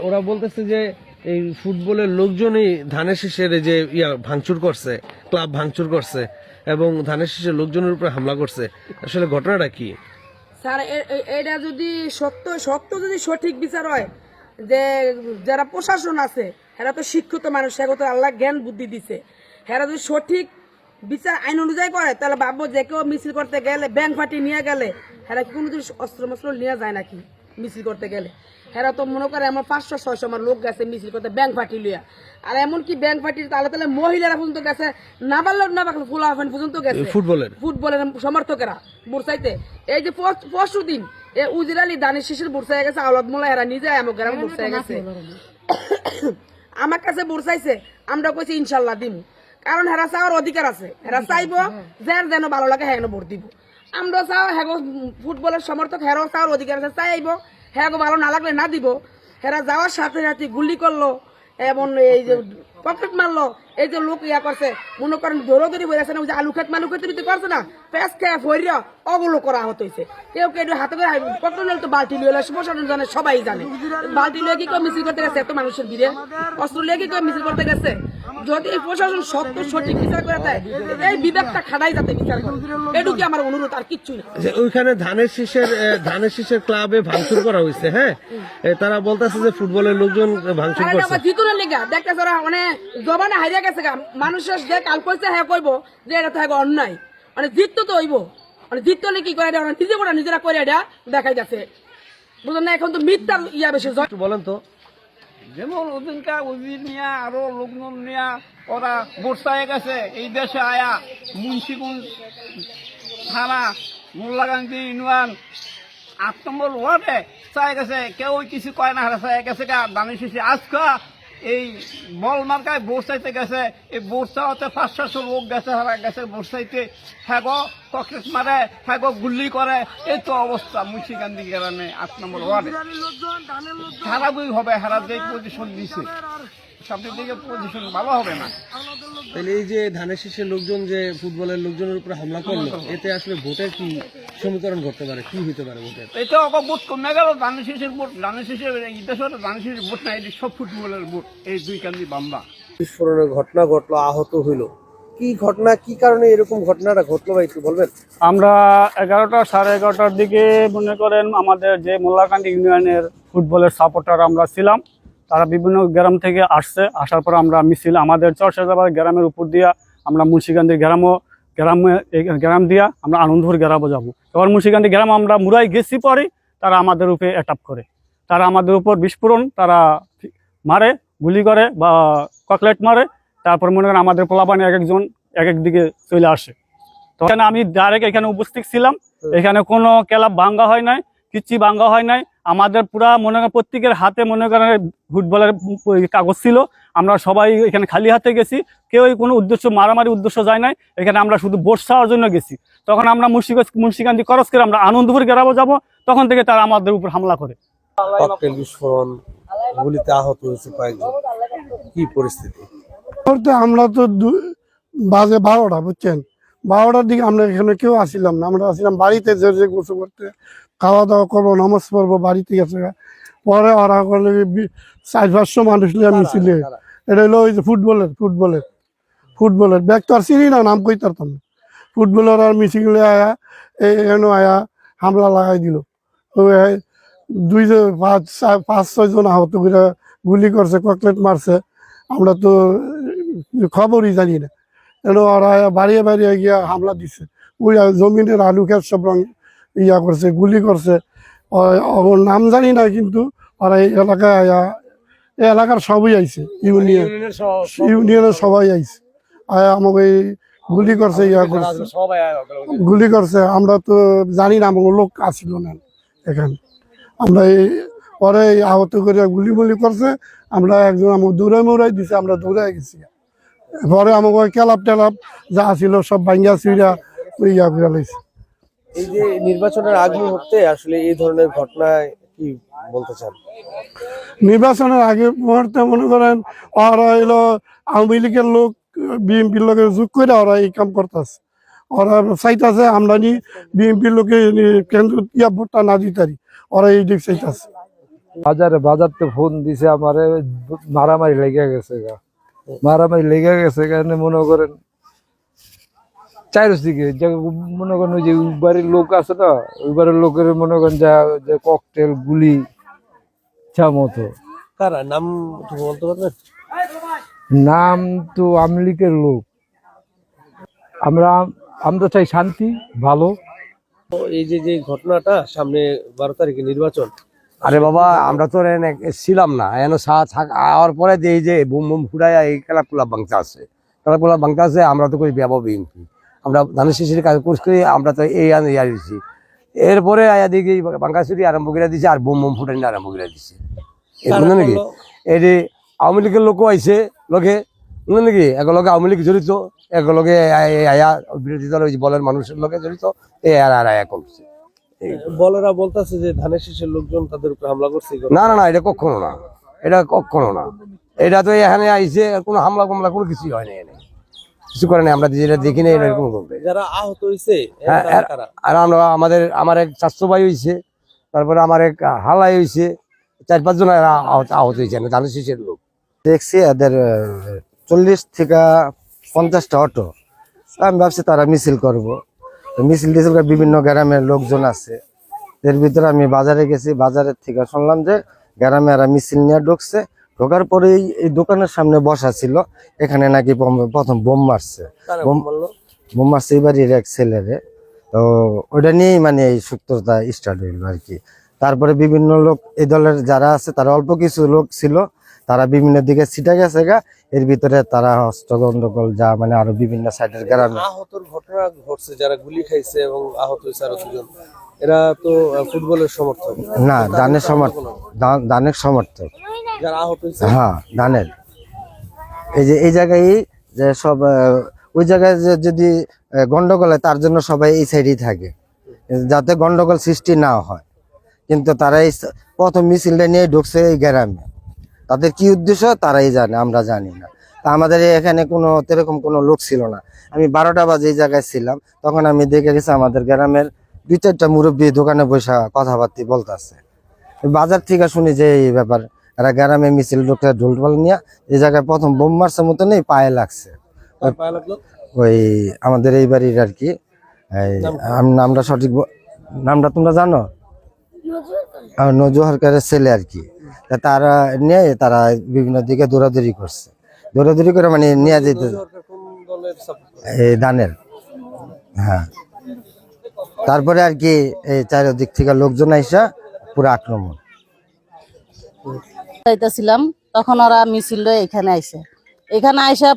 ওরা বলতেছে যে এই ফুটবলের লোকজনই ধানের শীষের যে ভাঙচুর করছে, ক্লাব ভাঙচুর করছে এবং ধানের শীষের লোকজনের উপরে হামলা করছে। আসলে ঘটনাটা কি স্যার? এটা যদি সত্য যদি সঠিক বিচার হয়, যে যারা প্রশাসন আছে এরা তো শিক্ষিত মানুষ, সেগুলো তো আল্লাহ জ্ঞান বুদ্ধি দিছে, এরা যদি সঠিক বিচার আইন অনুযায়ী করে তাহলে ভাববো যে কেউ মিছিল করতে গেলে ব্যাংক ফাটি নিয়ে গেলে এরা কি কোনোদিন অস্ত্র মস্ত্র নিয়ে যায় নাকি মিছিল করতে গেলে? এরা তো মনে করে আমার 500-600 আমার লোক গেছে মিছিল করতে ব্যাংক ফাটি লিয়া, আর এমনকি ব্যাংক ফাটির তাহলে মহিলারা পর্যন্ত গেছে, না পারলো ফুলাফান পর্যন্ত গেছে ফুটবলের সমর্থকেরা বুরসাইতে। এই যে পরশু দিন উজির আলী দানিশ শিশির বুরসাই গেছে, আওলাদ মোল্লা এরা নিজে আমার গ্রামে বুরসাই গেছে, আমার কাছে বুরসাইছে। আমরা কইছি ইনশাল্লাহ দিব, কারণ হেরা চাওয়ার অধিকার আছে, হেরা চাইবো যার যেন ভালো লাগে হ্যাঁ ভোট দিব। আমরা চাও হ্যাঁ ফুটবলের সমর্থক, হেরাও চাওয়ার অধিকার আছে, চাইব হ্যাঁ ভালো না লাগলে না দিব। হেরা যাওয়ার সাথে সাথে গুলি করলো এবং এই যে পকেট মারলো, এই যে লোক করছে মনে করেন দৌড়ি বলেছে না, আলু খেত মালু খেতে দিতে করছে না, পেঁচ খেয়ে ফরিয়া অগুলো করা হতেছে। কেউ কেউ হাতে করে পকেট নিলে তো বালতি লিয়ে প্রশাসন জানে, সবাই জানে বালতি লিয়ে কি কেউ মিছিল করতে গেছে, এত মানুষের ভিড়ে অস্ত্র লিয়ে কি কেউ মিছিল করতে গেছে? যদি এই প্রশাসন সঠিক বিচার করে দেয়, এই বিবেকটা খাড়াই যাতে বিচার করে, এটুকু আমার অনুরোধ, আর কিচ্ছু না। ওইখানে ধানের শীষের ক্লাবে ভাঙচুর করা হয়েছে, হ্যাঁ তারা বলতেছে যে ফুটবলের লোকজন ভাঙচুর করছে জিতুনের লিগা দেখতেছে ওরা মানে জবানে হারিয়ে গেছে, মানুষের যে কাল করছে হ্যাঁ কইবো যে এটা তো অন্যায়, মানে জিততো তো হইব, মানে জিততো কি করে নিজে করে নিজেরা করে এটা দেখাই যাচ্ছে, বুঝলেন না? এখন তো মিথ্যার বেশি। বলেন তো, যেমন ওদিনকা উজির নিয়া আরো লোকজন নিয়া ওরা বর্ষায় গেছে এই দেশে আয়া মুন্সিগঞ্জ থানা মোল্লাগান্ধী ইউনিয়ন 8 নম্বর ওয়ার্ডে চাই গেছে, কেউ কিছু কয় না, হারা চাই গেছে গা দানি শিশি আজকা এই বল মার্কায় বর্ষাইতে গেছে, এই বর্ষাতে 500 লোক গেছে, হারা গেছে বর্ষাইতে, হ্যাঁ পকেট মারে, হ্যাঁ গুল্লি করে, এই তো অবস্থা মুন্সিগঞ্জ গ্রামে 8 নম্বর ওয়ার্ডে। খারাপই হবে, হারা যে পজিশন দিছে সামনের দিকে পজিশন ভালো হবে না। তাহলে এই যে ধানের শীষের লোকজন যে ফুটবলের লোকজনের উপরে হামলা করলো, এতে আসলে ভোটের কি সমীকরণ করতে পারে, কি হতে পারে ভোটের? এটা ভোট কমে গেল, ধানের শীষের ভোট, ধানের শীষের ধানের শীষের ভোট না, এটি সব ফুটবলের ভোট, এই দুই কান্দি বাম্বা। বিস্ফোরণের ঘটনা ঘটলো, আহত হইলো, কি ঘটনা, কি কারণে এরকম ঘটনাটা ঘটলো ভাই একটু বলবেন? আমরা 11টা সাড়ে 11টার দিকে মনে করেন আমাদের যে মোল্লাকান্দি ইউনিয়নের ফুটবলের সাপোর্টার আমরা ছিলাম, তারা বিভিন্ন গ্রাম থেকে আসার পর আমরা মিছিল আমাদের চরসাজাবাদ গ্রামের উপর দিয়া আমরা মুন্সিগঞ্জের গ্রাম দিয়া আমরা আনন্দপুর গ্রামে যাবো। তখন মুন্সিগঞ্জের গ্রাম আমরা মুরাই গেছি, পরে তারা আমাদের উপরে অ্যাটাক করে, তারা আমাদের উপর বিস্ফোরণ তারা মারে, গুলি করে বা ককলেট মারে। তারপর মনে করেন আমাদের পোলাপানি এক একজন এক এক দিকে চলে আসে। তখন আমি ডাইরেক্ট এখানে উপস্থিত ছিলাম, এখানে কোনো ক্লাব ভাঙ্গা হয় নাই, কিচ্ছু ভাঙ্গা হয় নাই। আমাদের পুরা মনে করেন প্রত্যেকের হাতে মনে করেন ফুটবলের কাগজ ছিল, আমরা সবাই এখানে খালি হাতে গেছি, কেউ কোনো উদ্দেশ্য মারামারি উদ্দেশ্য যায় নাই, এখানে আমরা শুধু ভোট চাওয়ার জন্য গেছি। তখন আমরা মুন্সিগঞ্জ ক্রস করে আমরা আনন্দপুর গ্রামে যাব, তখন থেকে তারা আমাদের উপর হামলা করে। ককটেল বিস্ফোরণ, গুলিতে আহত হয়েছে কয়েকজন, কি পরিস্থিতি? আমরা তো বাজে 12টা, বুঝছেন, 12টার দিকে আমরা এখানে কেউ আসিলাম না, আমরা আসিলাম বাড়িতে যে গোসল করতে, খাওয়া দাওয়া করবো, নামাজ পড়বো, বাড়িতে গেছে। পরে ওরা 400-500 মানুষ নিয়ে মিছিলে, এটা হলো ওই যে ফুটবলের ব্যাগ তো আর চিনি না, নাম কই তারতাম না, ফুটবলের আর মিছিলে আয়া এখানে আয়া হামলা লাগাই দিল। 5-6 জন আহত করে গুলি করছে, ককলেট মারছে, আমরা তো খবরই জানি না। ওরা বাড়িয়ে বাড়িয়ে গিয়া হামলা দিচ্ছে, ওই জমিনের আলু খেত সব রং করছে, গুলি করছে, ওর নাম জানি না, কিন্তু ওরা এই এলাকায় এই এলাকার সবই আইছে, ইউনিয়নের সবাই আইছে, আমাকে এই গুলি করছে, গুলি করছে। আমরা তো জানি না, আমার লোক আসছিল না এখানে। আমরা এই পরে আহত করে গুলি করছে, আমরা একজন আমাকে দৌড়াই দিছে, আমরা দৌড়াই গেছি। পরে আমাকে ক্লাব টেলাব যা ছিল সব ভাঙ্গা চুইরা করে লাইছে। এই যে নির্বাচনের আগ মুহূর্তে আসলে এই ধরনের ঘটনায় কি বলতে চান? নির্বাচনের আগে মুহূর্তে মনে করেন ওরা হইলো আওয়ামী লীগের লোক বিএনপির লোকের যোগ করে ওরা এই কাম করতেছে, ওরা চাইতেছে আমরা বিএনপির লোকে কেন্দ্র ভোটটা না দিতারি, ওরা এই দিক চাইতেছে। বাজারতে ফোন দিছে আমারে, মারামারি লেগে গেছে গা, মারামারি লেগে গেছে কারণে মনে করেন চারিদিকে যে মনে করেন ওই যে ওই বাড়ির লোক আছে না, ওই বাড়ির লোকের মনে করেন যা যে ককটেল গুলি ইচ্ছা মতো। কারা নাম একটু বলতে পারবেন? নাম তো আমলিকের লোক। আমরা চাই শান্তি ভালো। তো এই যে যে ঘটনাটা সামনে 12 তারিখে নির্বাচন, আরে বাবা আমরা তো এনে ছিলাম না, এনে আওয়ার পরে যে এই যে বুম বুম ফুটাইয়া এই খেলাধুলা বাংতা আছে, খেলাধুলা বাংতা আছে, আমরা তো করি ব্যাপক বিএনপি, আমরা ধানের শিশির কাজ করি, আমরা তো এই ইয়া দিচ্ছি। এরপরে আয়া দিকে বাংকা ছুটি আরম্ভ করে দিছে আর বুম বুম ফুটানি আরম্ভ করে দিছে। বুঝলেন নাকি? এটি আওয়ামী লীগের লোকও আইছে লোকে, বুঝলেন নাকি? একলগে আওয়ামী লীগ জড়িত, একলগে আয়া বিরোধী দল বলের মানুষের লোকে জড়িত, এই আর আয়া করছে। বলেরা বলতেছে যে ধানের শীষের লোকজন তাদের উপর হামলা করছে। না না না, এটা কখনো না, এটা কখনো না। এটা তো এখানে আইছে, কোনো হামলা মামলা কোনো কিছুই হয় না, এনে কিছু করে না, আমরা যেটা দেখি না এরকম করবে। যারা আহত হয়েছে আর আমার এক স্বাস্থ্য ভাই হয়েছে, তারপরে আমার এক হালাই হয়েছে, 4-5 জন আহত হয়েছে ধানের শীষের লোক। দেখছি এদের 40 থেকে 50টা অটো, আমি ভাবছি তারা মিছিল করব। মিছিল করে বিভিন্ন গ্রামের লোকজন আছে, এর ভিতরে আমি বাজারে গেছি, বাজারের থেকে শুনলাম যে গ্রামে এরা মিছিল নিয়ে ঢুকছে, ঢোকার পরে এই দোকানের সামনে বসা ছিল, এখানে নাকি প্রথম বোম মারছে, বোম মারছে এই বাড়ির এক ছেলেরে। তো ওইটা নিয়েই মানে এই সূত্রতা স্টার্ট হইল আর কি। তারপরে বিভিন্ন লোক এই দলের যারা আছে, তারা অল্প কিছু লোক ছিল, তারা বিভিন্ন দিকে ছিটা গেছে গা, এর ভিতরে তারা হস্ত গন্ডগোল যা মানে আরো বিভিন্ন সাইডের গ্রামে আহতর ঘটনা ঘটছে, যারা গুলি খাইছে এবং আহত হয়েছে আরো 2 জন, এরা তো ফুটবলের সমর্থক না, দানের সমর্থক। যারা আহত হয়েছে হ্যাঁ দানের। এই জায়গায় যে সব ওই জায়গায় যদি গন্ডগোল হয়, তার জন্য সবাই এই সাইডেই থাকে, যাতে গন্ডগোল সৃষ্টি না হয়। কিন্তু তারা এই প্রথম মিছিলটা নিয়ে ঢুকছে এই গ্রামে, তাদের কি উদ্দেশ্য তারাই জানে, আমরা জানি না। তা আমাদের এখানে কোনো এরকম কোনো লোক ছিল না। আমি 12টা বাজে এই জায়গায় ছিলাম, তখন আমি দেখে গেছি আমাদের গ্রামের 2-4টা মুরব্বী দোকানে বসে কথাবার্তি বলতেছে। বাজার থেকে শুনি যে এই ব্যাপার, এরা গ্রামে মিছিল ঢুকতে ঢোলপাল নিয়ে এই জায়গায় প্রথম বোম মারছে মতো নেই, পায়ে লাগছে। ওই আমাদের এই বাড়ির আর কি, নামটা সঠিক নামটা তোমরা জানো? নজরুল সরকারের ছেলে আর কি। তারা নিয়ে তারা বিভিন্ন দিকে দৌড়াদৌড়ি করছে, দৌড়াদৌড়ি করে মানে নিয়ে যেতে এই ধানের। হ্যাঁ, তারপরে আর কি এই চারিদিক থেকে লোকজন আইসা পুরো আক্রমণ। ছিলাম তখন ওরা মিছিল এখানে আইসা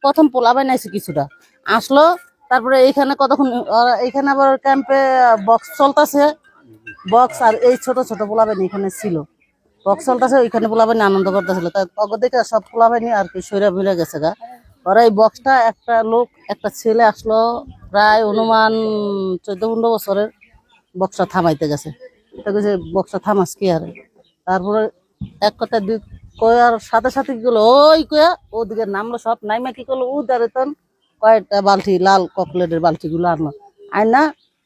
প্রথম পোলাবেন আইসে কিছুটা আসলো, তারপরে এইখানে কতক্ষণ এখানে আবার ক্যাম্পে বক্স চলতেছে, বক্স আর এই ছোট ছোট পোলাবেন এখানে ছিল, বক্স চলতেছে, ওইখানে পোলাবেন আনন্দ করতেছিল। তাই দেখে সব পোলাবেনি আর কি সৈরা মিলে গেছে গা। ওরা এই বক্সটা একটা ছেলে আসলো, প্রায় অনুমান 14-15 বছরের, বক্সটা থামাইতে গেছে। বক্সটা থামাস কি আর, তারপরে এক কথা দুই কয়ার সাথে সাথে কি করলো, ওই কয়া ওদিকে নামলো, সব নাইমা কি করলো, উদারেতন কয়েকটা বালতি লাল চকলেটের বালতি গুলো আনলো, আয়না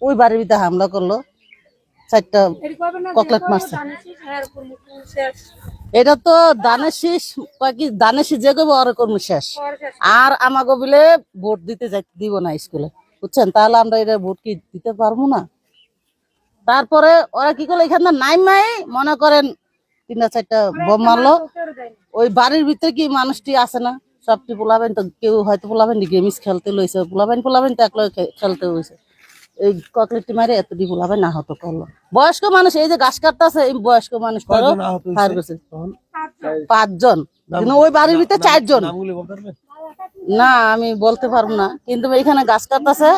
ওই বাড়ির ভিতরে হামলা করলো, 4টা চকলেট মারছে। এটা তো দানের শীষ কি, দানের শীষ যে করবো ওর কর্ম শেষ। আর আমাকে বলে ভোট দিতে দিব না স্কুলে, বুঝছেন? তাহলে আমরা এটা ভোট কি দিতে পারবো না। তারপরে ওরা কি করলো, এখানে নাইমাই মনে করেন 3-4টা বোম মারলো। ওই বাড়ির ভিতরে কি মানুষটি আছে না, সবটি পোলাবেন তো, কেউ হয়তো পোলাবেন গেমিস খেলতে লইছে, পোলাবেন তো একলো খেলতে হয়েছে। এই চকলেটটি মারে এতটি পোলাবেন আহত করলো। বয়স্ক মানুষ, এই যে গাছ কাটতেছে, এই বয়স্ক মানুষ ফায়ার করছে 5 জন, ওই বাড়ির ভিতরে 4 জন। না আমি বলতে পারবো না, কিন্তু এখানে গাছ কাটতেছে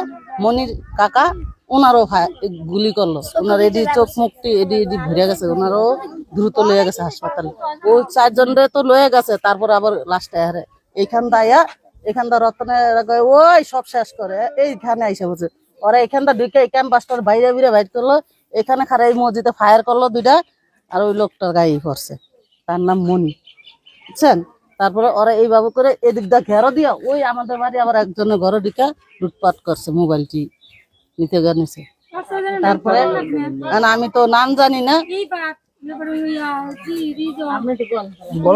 মনির কাকা, ওনারও গুলি করলো, ওনার এডি চোখ মুখটি এডি ভরে গেছে, ওনারও দ্রুত লয়ে গেছে হাসপাতালে। ওই 4 জনরে তো লয়ে গেছে, তারপর আবার লাস্টে হারে এখানটা রতনে ওই সব শেষ করে এইখানে আইসা বলছে। ওরা এখানটা ঢুকে এই ক্যাম্পাসটার বাইরে বাইর করলো, এখানে খারা এই মসজিদে ফায়ার করলো 2টা, আর ওই লোকটার গায়ে পড়ছে, তার নাম মনি, বুঝছেন? তারপরে ওরা এইভাবে করে এদিক দা ঘেরো দিয়া ওই আমাদের বাড়ি আবার একজনের ঘরে ঢুকে লুটপাট করছে, মোবাইলটি নিতে গেছে। তারপরে আমি তো নাম জানি না, বল